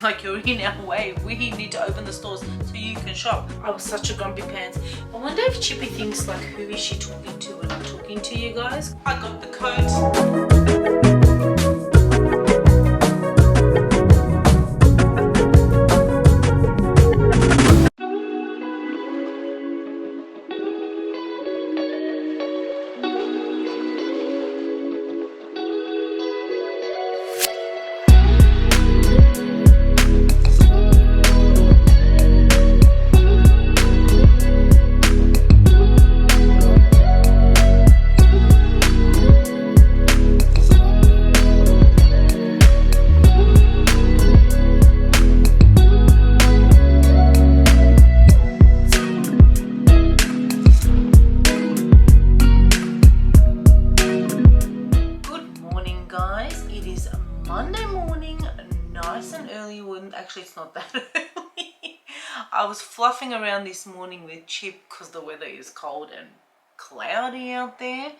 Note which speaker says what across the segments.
Speaker 1: like you're in our way. We need to open the stores so you can shop. I was such a grumpy pants. I wonder if Chippy thinks like, who is she talking to when I'm talking to you guys? I got the coat. Actually, it's not that early. I was fluffing around this morning with Chip because the weather is cold and cloudy out there,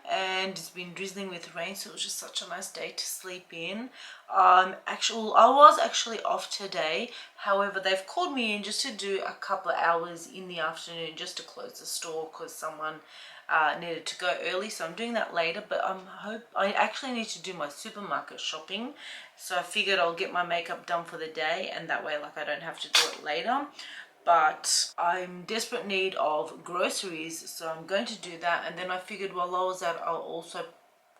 Speaker 1: and it's been drizzling with rain, so it was just such a nice day to sleep in. I was actually off today. However, they've called me in just to do a couple of hours in the afternoon just to close the store because someone needed to go early, so I'm doing that later. But I actually need to do my supermarket shopping, so I figured I'll get my makeup done for the day, and that way like I don't have to do it later. But I'm desperate need of groceries, so I'm going to do that. And then I figured while I was out, I'll also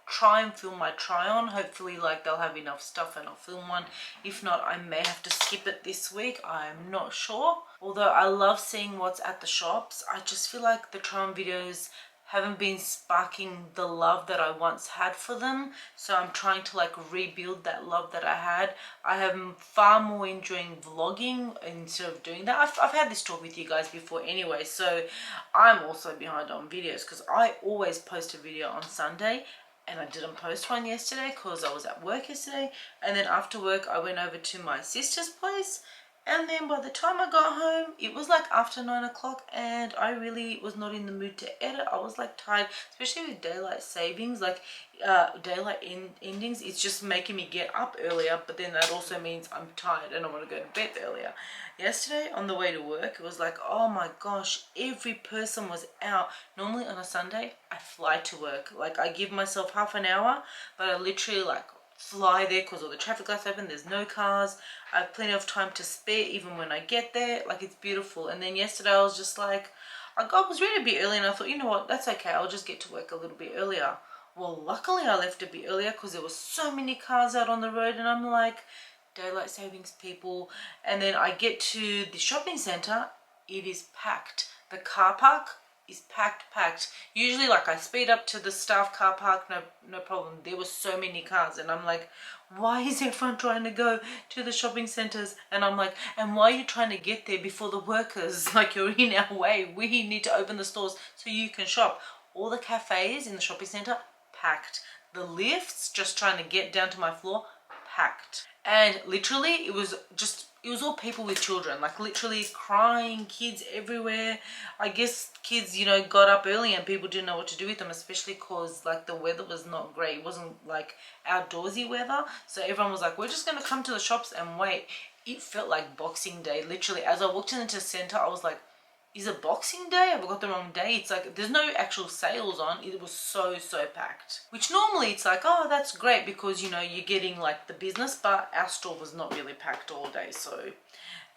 Speaker 1: try and film my try on. Hopefully like they'll have enough stuff and I'll film one. If not, I may have to skip it this week. I'm not sure. Although I love seeing what's at the shops, I just feel like the try on videos haven't been sparking the love that I once had for them, so I'm trying to like rebuild that love that I had. I am far more enjoying vlogging instead of doing that. I've had this talk with you guys before anyway, so I'm also behind on videos because I always post a video on Sunday, and I didn't post one yesterday because I was at work yesterday, and then after work I went over to my sister's place. And then by the time I got home, it was like after 9 o'clock, and I really was not in the mood to edit. I was like tired, especially with daylight savings, like daylight endings. It's just making me get up earlier, but then that also means I'm tired and I want to go to bed earlier. Yesterday on the way to work, it was like, oh my gosh, every person was out. Normally on a Sunday, I fly to work. Like I give myself half an hour, but I literally like fly there because all the traffic lights open, there's no cars, I have plenty of time to spare even when I get there. Like it's beautiful. And then yesterday I was just like, I was ready to be early, and I thought, you know what, that's okay, I'll just get to work a little bit earlier. Well, luckily I left a bit earlier because there was so many cars out on the road, and I'm like, daylight savings people. And then I get to the shopping centre, it is packed. The car park is packed. Usually like I speed up to the staff car park, no problem. There were so many cars, and I'm like, why is everyone trying to go to the shopping centres? And I'm like, and why are you trying to get there before the workers? Like you're in our way. We need to open the stores so you can shop. All the cafes in the shopping centre packed. The lifts just trying to get down to my floor packed. And literally it was all people with children, like literally crying, kids everywhere. I guess kids, you know, got up early and people didn't know what to do with them, especially because like the weather was not great. It wasn't like outdoorsy weather, so everyone was like, we're just going to come to the shops and wait. It felt like Boxing Day. Literally as I walked into the centre, I was like, is it Boxing Day? Have I got the wrong day? It's like there's no actual sales on. It was so packed, which normally it's like, oh, that's great because, you know, you're getting like the business, but our store was not really packed all day, so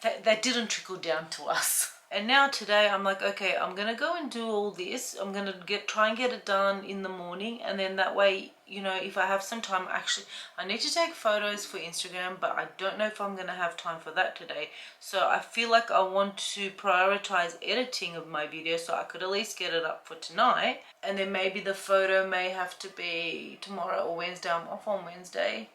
Speaker 1: that didn't trickle down to us. And now today I'm like, okay, I'm gonna go and do all this. I'm gonna try and get it done in the morning, and then that way, you know, if I have some time, actually I need to take photos for Instagram, but I don't know if I'm gonna have time for that today. So I feel like I want to prioritize editing of my video so I could at least get it up for tonight, and then maybe the photo may have to be tomorrow or Wednesday. I'm off on Wednesday,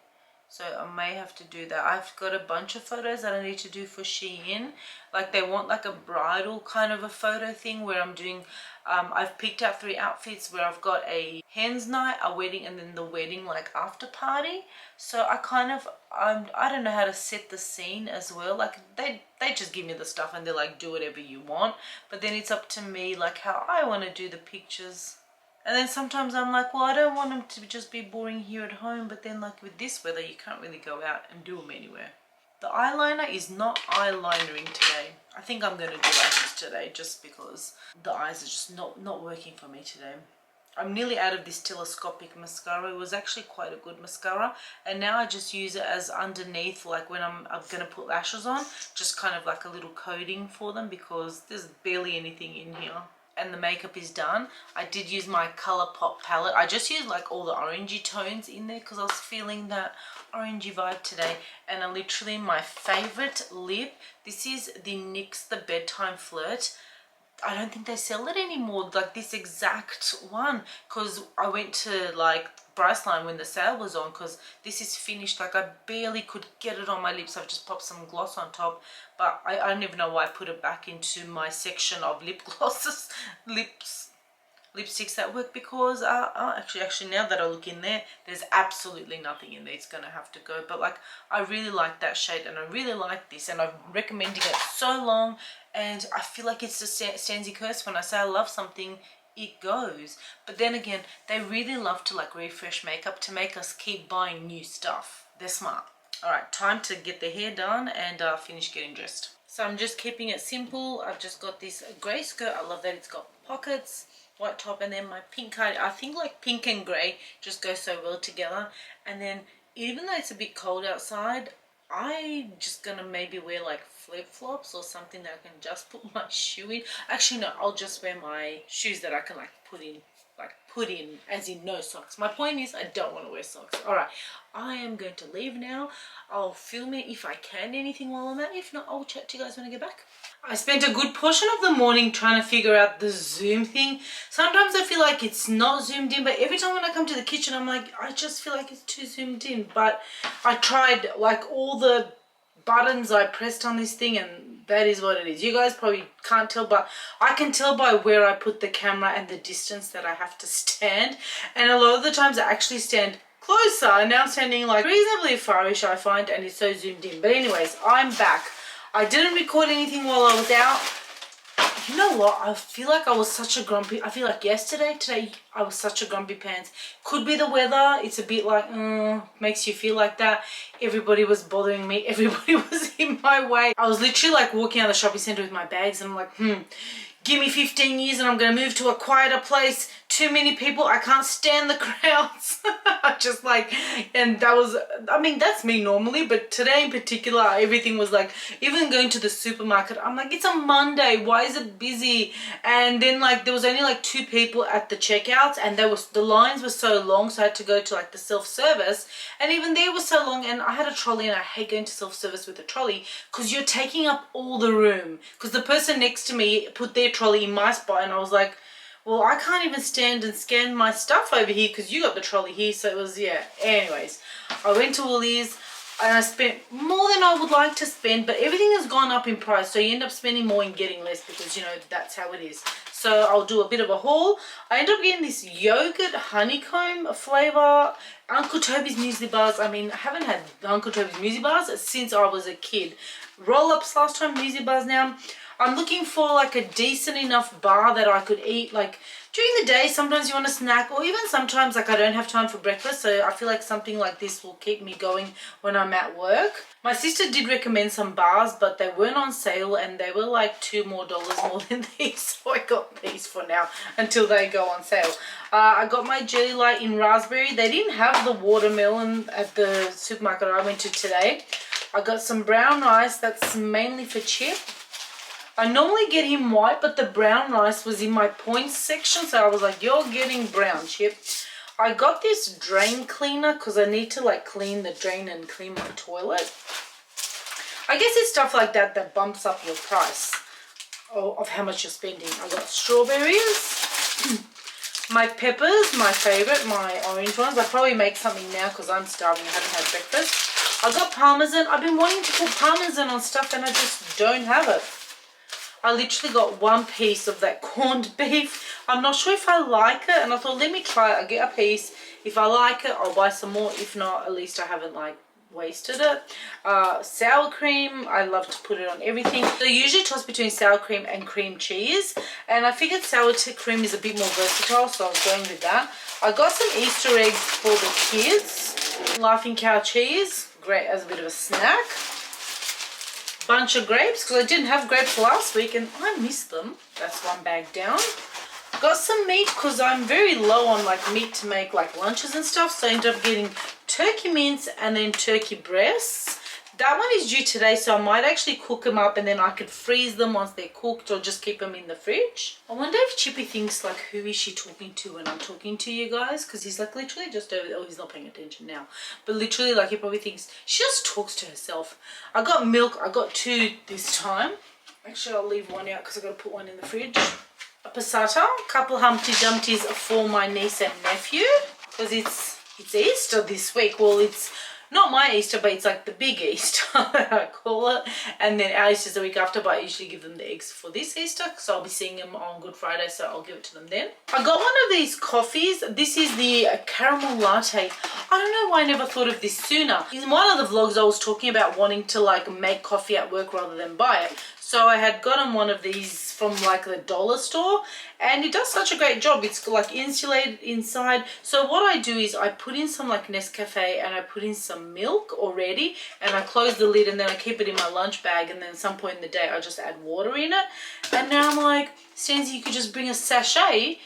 Speaker 1: so I may have to do that. I've got a bunch of photos that I need to do for Shein. Like they want like a bridal kind of a photo thing where I'm doing, I've picked out 3 outfits where I've got a hen's night, a wedding, and then the wedding like after party. So I don't know how to set the scene as well. Like they just give me the stuff and they're like, do whatever you want. But then it's up to me like how I want to do the pictures. And then sometimes I'm like, well, I don't want them to just be boring here at home. But then like with this weather, you can't really go out and do them anywhere. The eyeliner is not eyelinering today. I think I'm going to do lashes today just because the eyes are just not working for me today. I'm nearly out of this telescopic mascara. It was actually quite a good mascara, and now I just use it as underneath, like when I'm going to put lashes on, just kind of like a little coating for them because there's barely anything in here. And the makeup is done. I did use my Colourpop palette. I just used like all the orangey tones in there because I was feeling that orangey vibe today. And I literally, my favorite lip, this is the NYX The Bedtime Flirt. I don't think they sell it anymore, like this exact one, because I went to like Priceline when the sale was on, because this is finished. Like I barely could get it on my lips. I've just popped some gloss on top, but I don't even know why I put it back into my section of lip glosses, lipsticks that work, because actually now that I look in there, there's absolutely nothing in there. It's gonna have to go. But like, I really like that shade and I really like this, and I've been recommending it so long, and I feel like it's the Stanzie curse. When I say I love something, it goes. But then again, they really love to like refresh makeup to make us keep buying new stuff. They're smart. All right, time to get the hair done and finish getting dressed. So I'm just keeping it simple. I've just got this grey skirt. I love that it's got pockets, white top, and then my pink card. I think like pink and grey just go so well together. And then even though it's a bit cold outside, I'm just gonna maybe wear like flip-flops or something that I can just put my shoe in. Actually no, I'll just wear my shoes that I can like put in as in no socks. My point is I don't want to wear socks. All right, I am going to leave now. I'll film it if I can, anything while I'm out. If not, I'll chat to you guys when I get back. I spent a good portion of the morning trying to figure out the zoom thing. Sometimes I feel like it's not zoomed in, but every time when I come to the kitchen, I'm like, I just feel like it's too zoomed in. But I tried like all the buttons I pressed on this thing, and that is what it is. You guys probably can't tell, but I can tell by where I put the camera and the distance that I have to stand. And a lot of the times I actually stand closer, and now I'm standing like reasonably farish, I find, and it's so zoomed in. But anyways, I'm back. I didn't record anything while I was out. You know what? I feel like I was such a grumpy. I feel like today I was such a grumpy pants. Could be the weather. It's a bit like, makes you feel like that. Everybody was bothering me. Everybody was in my way. I was literally like walking out of the shopping centre with my bags, and I'm like, give me 15 years and I'm going to move to a quieter place. Too many people. I can't stand the crowds. Just like, and that was, I mean, that's me normally, but today in particular, everything was like, even going to the supermarket, I'm like, it's a Monday. Why is it busy? And then like, there was only like 2 people at the checkouts, and the lines were so long, so I had to go to like the self-service, and even there was so long, and I had a trolley, and I hate going to self-service with a trolley because you're taking up all the room, because the person next to me put their trolley in my spot, and I was like, well, I can't even stand and scan my stuff over here because you got the trolley here. So it was, yeah. Anyways, I went to Wolli's and I spent more than I would like to spend, but everything has gone up in price. So you end up spending more and getting less because, you know, that's how it is. So I'll do a bit of a haul. I ended up getting this yogurt honeycomb flavor. Uncle Toby's muesli bars. I mean, I haven't had Uncle Toby's muesli bars since I was a kid. Roll-ups last time, muesli bars now. I'm looking for like a decent enough bar that I could eat like during the day. Sometimes you want a snack, or even sometimes like I don't have time for breakfast, so I feel like something like this will keep me going when I'm at work. My sister did recommend some bars, but they weren't on sale and they were like $2 more than these, so I got these for now until they go on sale. I got my Jelly Light in raspberry. They didn't have the watermelon at the supermarket I went to today. I got some brown rice. That's mainly for Chip. I normally get him white, but the brown rice was in my points section, so I was like, you're getting brown, Chip. I got this drain cleaner because I need to like clean the drain and clean my toilet. I guess it's stuff like that that bumps up your price of how much you're spending. I got strawberries, my peppers, my favorite, my orange ones. I'll probably make something now because I'm starving. I haven't had breakfast. I got parmesan. I've been wanting to put parmesan on stuff and I just don't have it. I literally got 1 piece of that corned beef. I'm not sure if I like it, and I thought, let me try it. I'll get a piece. If I like it, I'll buy some more. If not, at least I haven't like wasted it. Sour cream, I love to put it on everything. So I usually toss between sour cream and cream cheese, and I figured sour cream is a bit more versatile, so I was going with that. I got some Easter eggs for the kids. Laughing Cow cheese, great as a bit of a snack. bunch of grapes because I didn't have grapes last week and I missed them. That's one bag down. Got some meat because I'm very low on like meat to make like lunches and stuff, so I ended up getting turkey mince and then turkey breasts. That one is due today, so I might actually cook them up and then I could freeze them once they're cooked or just keep them in the fridge. I wonder if Chippy thinks like, who is she talking to when I'm talking to you guys? Because he's like literally just over there. Oh, he's not paying attention now. But literally like he probably thinks she just talks to herself. I got milk. I got 2 this time. Actually, I'll leave one out because I've got to put one in the fridge. A passata, a couple Humpty Dumptys for my niece and nephew because it's Easter this week. Well, it's not my Easter, but it's like the big Easter I call it. And then our Easter's the week after, but I usually give them the eggs for this Easter, so I'll be seeing them on Good Friday, so I'll give it to them then. I got one of these coffees. This is the caramel latte. I don't know why I never thought of this sooner. In one of the vlogs I was talking about wanting to like make coffee at work rather than buy it. So I had gotten one of these from like the dollar store and it does such a great job. It's like insulated inside. So what I do is I put in some like Nescafe and I put in some milk already and I close the lid and then I keep it in my lunch bag and then at some point in the day I just add water in it. And now I'm like, Stanzie, you could just bring a sachet.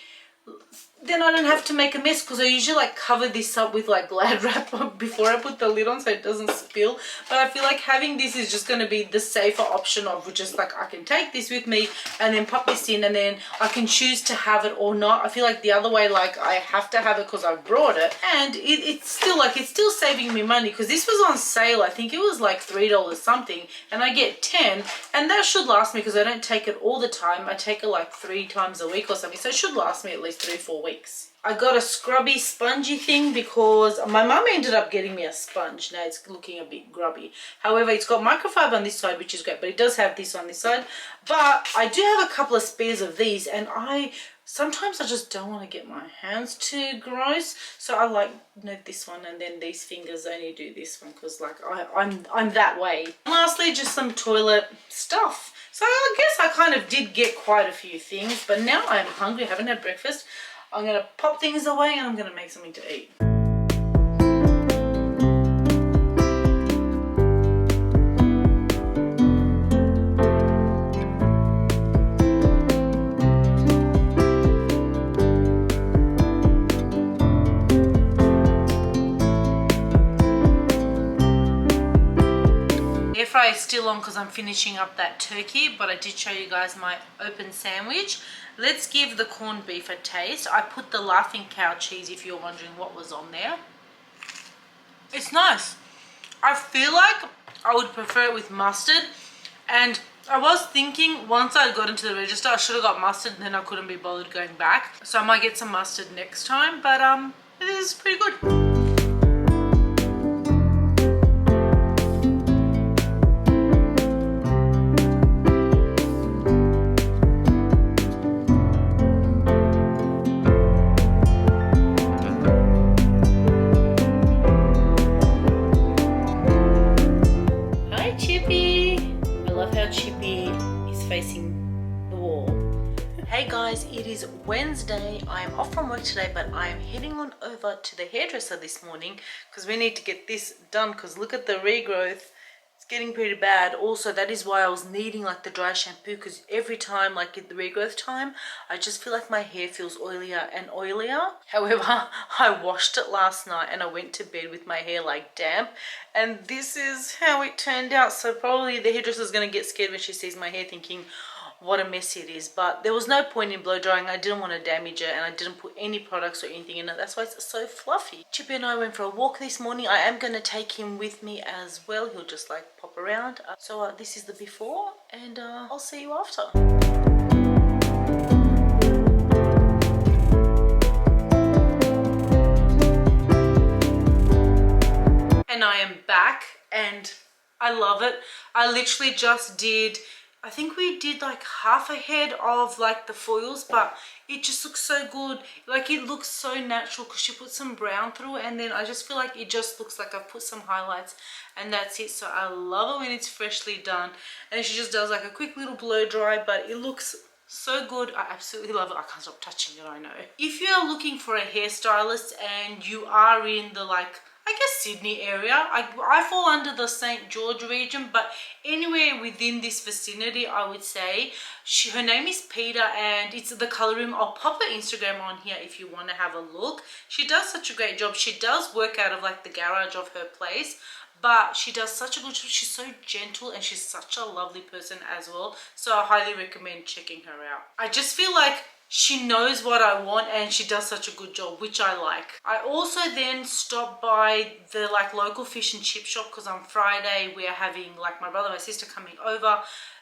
Speaker 1: Then I don't have to make a mess because I usually like cover this up with like Glad wrap before I put the lid on so it doesn't spill. But I feel like having this is just going to be the safer option of just like I can take this with me and then pop this in and then I can choose to have it or not. I feel like the other way like I have to have it because I brought it and it's still like it's still saving me money because this was on sale. I think it was like $3 something and I get 10 and that should last me because I don't take it all the time. I take it like 3 times a week or something, so it should last me at least 3-4 weeks. I got a scrubby spongy thing because my mum ended up getting me a sponge. Now it's looking a bit grubby. However, it's got microfiber on this side, which is great, but it does have this on this side. But I do have a couple of spares of these and sometimes I just don't want to get my hands too gross. So I like this one and then these fingers only do this one because like I'm that way. And lastly, just some toilet stuff. So I guess I kind of did get quite a few things, but now I'm hungry. I haven't had breakfast. I'm going to pop things away and I'm going to make something to eat. Air fryer is still on because I'm finishing up that turkey, but I did show you guys my open sandwich. Let's give the corned beef a taste. I put the Laughing Cow cheese if you're wondering what was on there. It's nice. I feel like I would prefer it with mustard, and I was thinking once I got into the register I should have got mustard and then I couldn't be bothered going back. So I might get some mustard next time, but it is pretty good. Chippy is facing the wall. Hey guys, it is Wednesday. I am off from work today, but I am heading on over to the hairdresser this morning because we need to get this done because look at the regrowth. It's getting pretty bad. Also, that is why I was needing like the dry shampoo because every time like at the regrowth time, I just feel like my hair feels oilier and oilier. However, I washed it last night and I went to bed with my hair like damp and this is how it turned out. So probably the hairdresser is going to get scared when she sees my hair thinking what a mess it is, but there was no point in blow drying. I didn't want to damage it and I didn't put any products or anything in it. That's why it's so fluffy. Chippy and I went for a walk this morning. I am going to take him with me as well. He'll just like pop around. So this is the before and I'll see you after. And I am back and I love it. I literally just did, I think we did like half a head of like the foils, but it just looks so good. Like it looks so natural because she put some brown through and then I just feel like it just looks like I've put some highlights and that's it. So I love it when it's freshly done. And she just does like a quick little blow dry, but it looks so good. I absolutely love it. I can't stop touching it, I know. If you are looking for a hairstylist and you are in the like, I guess Sydney area. I fall under the St. George region, but anywhere within this vicinity, I would say. Her name is Peter, and it's the Colour Room. I'll pop her Instagram on here if you want to have a look. She does such a great job. She does work out of like the garage of her place, but she does such a good job. She's so gentle and she's such a lovely person as well. So I highly recommend checking her out. I just feel like she knows what I want and she does such a good job, which I like. I also then stopped by the like local fish and chip shop because on Friday we're having like my brother and my sister coming over,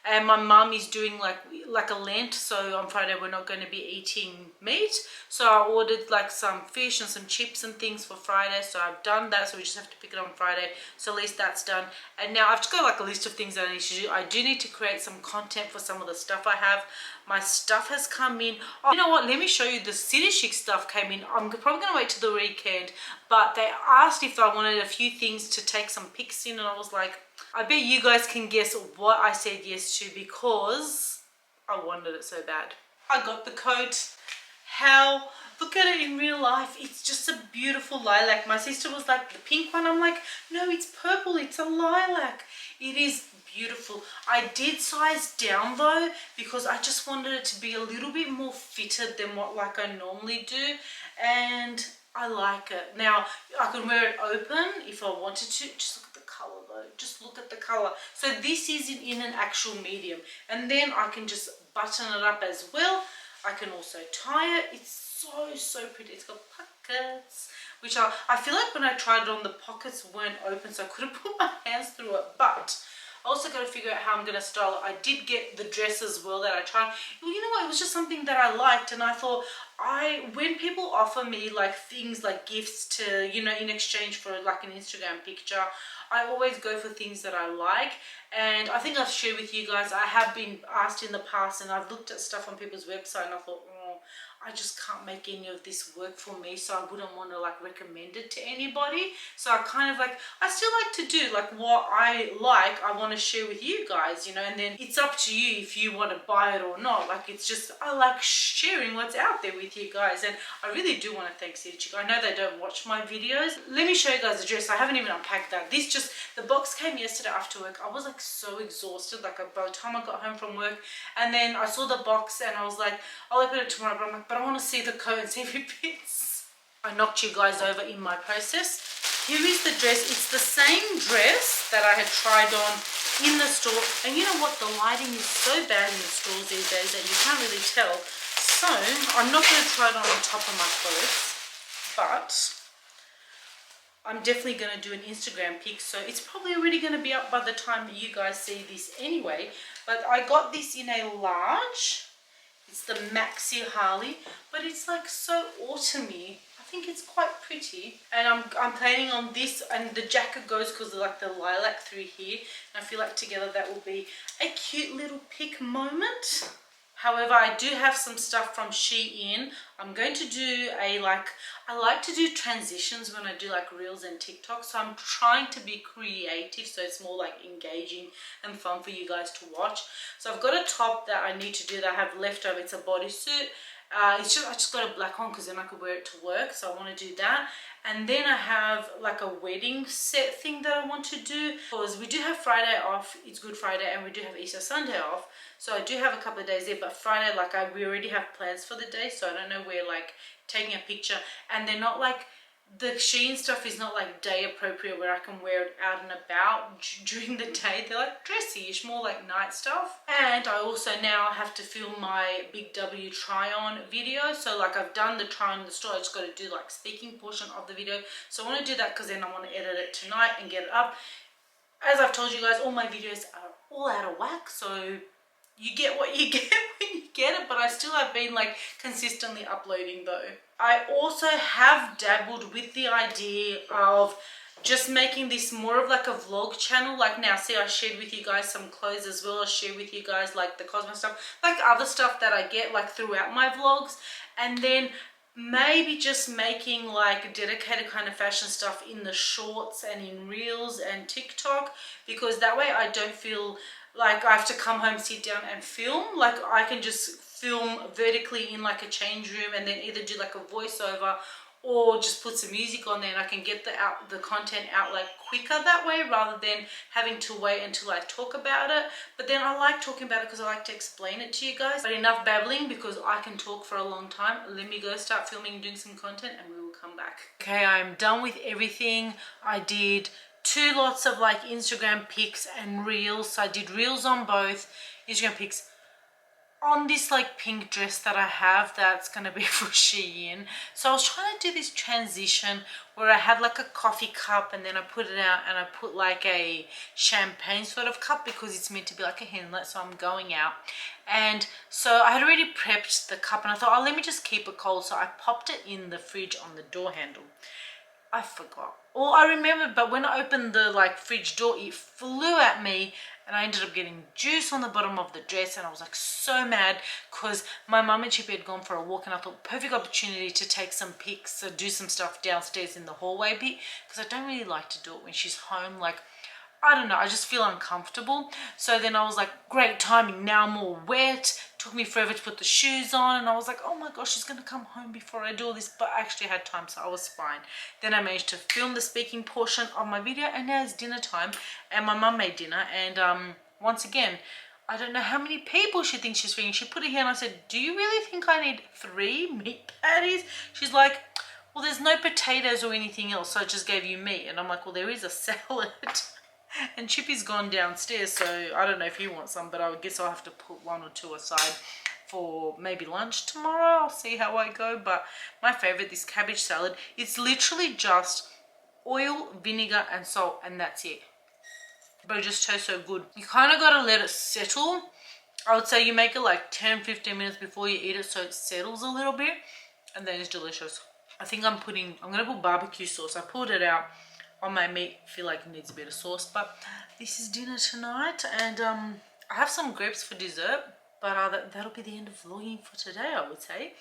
Speaker 1: and my mum is doing like a Lent, so on Friday we're not going to be eating meat. So I ordered like some fish and some chips and things for Friday, so I've done that, so we just have to pick it on Friday, so at least that's done. And now I've just got like a list of things that I need to do. I do need to create some content for some of the stuff I have. My stuff has come in. Oh, you know what, let me show you. The City Chic stuff came in. I'm probably going to wait till the weekend, but they asked if I wanted a few things to take some pics in, and I was like, I bet you guys can guess what I said yes to because I wanted it so bad. I got the coat. How? Look at it in real life. It's just a beautiful lilac. My sister was like, the pink one. I'm like, no, it's purple. It's a lilac. It is beautiful. I did size down though because I just wanted it to be a little bit more fitted than what like I normally do, and I like it. Now I can wear it open if I wanted to. Just look at the color though. Just look at the color. So this is in an actual medium, and then I can just button it up as well. I can also tie it. It's so pretty. It's got pockets, which I feel like when I tried it on, the pockets weren't open, so I couldn't put my hands through it. But I also got to figure out how I'm going to style it. I did get the dress as well that I tried. Well, you know what? It was just something that I liked, and I thought, when people offer me like things like gifts to, you know, in exchange for like an Instagram picture, I always go for things that I like. And I think I've shared with you guys, I have been asked in the past, and I've looked at stuff on people's website, and I thought, I just can't make any of this work for me, so I wouldn't want to like recommend it to anybody. So I kind of like, I still like to do like what I like, I want to share with you guys, you know, and then it's up to you if you want to buy it or not. Like, it's just, I like sharing what's out there with you guys, and I really do want to thank City Chic. I know they don't watch my videos. Let me show you guys the dress. I haven't even unpacked that. This just, the box came yesterday after work. I was like so exhausted, like by the time I got home from work, and then I saw the box and I was like, I'll open it tomorrow, but I'm like, but I want to see the coat and see if it fits. I knocked you guys over in my process. Here is the dress. It's the same dress that I had tried on in the store, and you know what, the lighting is so bad in the stores these days that you can't really tell, so I'm not going to try it on top of my clothes, but I'm definitely going to do an Instagram pic, so it's probably already going to be up by the time you guys see this anyway. But I got this in a large. It's the Maxi Harley, but it's like so autumny. I think it's quite pretty, and I'm planning on this, and the jacket goes because of like the lilac through here, and I feel like together that will be a cute little pic moment. However, I do have some stuff from Shein. I'm going to do I like to do transitions when I do like reels and TikTok, so I'm trying to be creative so it's more like engaging and fun for you guys to watch. So I've got a top that I need to do that I have left over. It's a bodysuit. I just got a black one because then I could wear it to work, so I want to do that. And then I have like a wedding set thing that I want to do, because we do have Friday off. It's Good Friday, and we do have Easter Sunday off, so I do have a couple of days there. But Friday, like we already have plans for the day, so I don't know where like taking a picture, and they're not like, the Shein stuff is not like day appropriate where I can wear it out and about during the day. They're like dressy-ish, more like night stuff. And I also now have to film my Big W try on video. So like I've done the try on in the store, I just got to do like speaking portion of the video. So I want to do that because then I want to edit it tonight and get it up. As I've told you guys, all my videos are all out of whack, so you get what you get when you get it, but I still have been like consistently uploading though. I also have dabbled with the idea of just making this more of like a vlog channel. Like now, see, I shared with you guys some clothes as well. I share with you guys like the Cosmo stuff, like other stuff that I get like throughout my vlogs, and then maybe just making like dedicated kind of fashion stuff in the shorts and in reels and TikTok, because that way I don't feel like I have to come home, sit down and film. Like I can just film vertically in like a change room and then either do like a voiceover or just put some music on there and I can get the content out like quicker that way rather than having to wait until I talk about it. But then I like talking about it because I like to explain it to you guys. But enough babbling because I can talk for a long time. Let me go start filming and doing some content and we will come back. Okay, I'm done with everything. I did 2 lots of like Instagram pics and reels. So I did reels on both, Instagram pics on this like pink dress that I have that's gonna be for Shein. So I was trying to do this transition where I had like a coffee cup and then I put it out and I put like a champagne sort of cup because it's meant to be like a henlet, so I'm going out. And so I had already prepped the cup and I thought, oh, let me just keep it cold. So I popped it in the fridge on the door handle. I forgot. Or I remembered, but when I opened the like fridge door, it flew at me and I ended up getting juice on the bottom of the dress and I was like so mad because my mum and Chippy had gone for a walk and I thought perfect opportunity to take some pics or do some stuff downstairs in the hallway bit because I don't really like to do it when she's home. Like, I don't know, I just feel uncomfortable. So then I was like, great timing, now I'm all wet. Took me forever to put the shoes on and I was like, oh my gosh, she's gonna come home before I do all this, but I actually had time, so I was fine. Then I managed to film the speaking portion of my video and now it's dinner time and my mum made dinner and once again, I don't know how many people she thinks she's feeding. She put it here and I said, do you really think I need 3 meat patties? She's like, well, there's no potatoes or anything else, so I just gave you meat. And I'm like, well, there is a salad. And Chippy's gone downstairs, so I don't know if he wants some, but I guess I'll have to put 1 or 2 aside for maybe lunch tomorrow. I'll see how I go. But my favorite, this cabbage salad, it's literally just oil, vinegar and salt, and that's it. But it just tastes so good. You kind of got to let it settle. I would say you make it like 10-15 minutes before you eat it so it settles a little bit, and then it's delicious. I think I'm gonna put barbecue sauce. I pulled it out on my meat. I feel like it needs a bit of sauce, but this is dinner tonight and I have some grapes for dessert, but that'll be the end of vlogging for today, I would say.